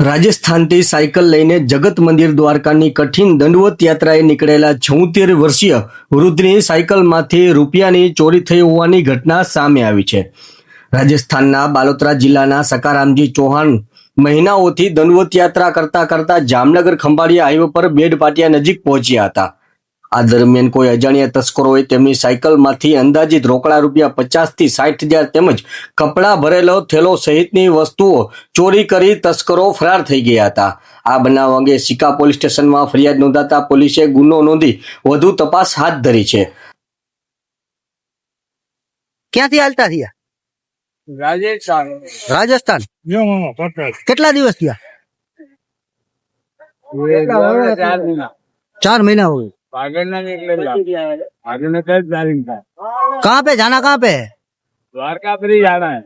રાજસ્થાનથી cycle લઈને જગત મંદિર દ્વારકાની કઠિન દંડવત યાત્રાએ નીકળેલા 76 વર્ષીય વૃદ્ધની સાયકલમાંથી રૂપિયાની ચોરી થઈ હોવાની ઘટના સામે આવી છે. રાજસ્થાનના બાલોતરા જિલ્લાના સકારામજી ચૌહાણ મહિનાઓથી દંડવત યાત્રા કરતા કરતા જામનગર ખંભાળિયા હાઈવે પર બેડ પાટિયા નજીક પહોંચ્યા હતા. આ દરમિયાન કોઈ અજાણ્યા તસ્કરોએ તેમની સાયકલમાંથી અંદાજિત રોકડા રૂપિયા 50 થી 60,000 તેમજ કપડાં ભરેલો થેલો સહિતની વસ્તુઓ ચોરી કરી તસ્કરો ફરાર થઈ ગયા હતા. આ બનાવ અંગે સિકા પોલીસ સ્ટેશનમાં ફરિયાદ નોંધાતા પોલીસે ગુનો નોંધી વધુ તપાસ હાથ ધરી છે. ક્યાંથી હાલતા થયા? રાજસ્થાન. કેટલા દિવસ થયા? 4 महीना हो गए. कहाँ पे जाना? कहाँ पे? द्वारका पर ही जाना है.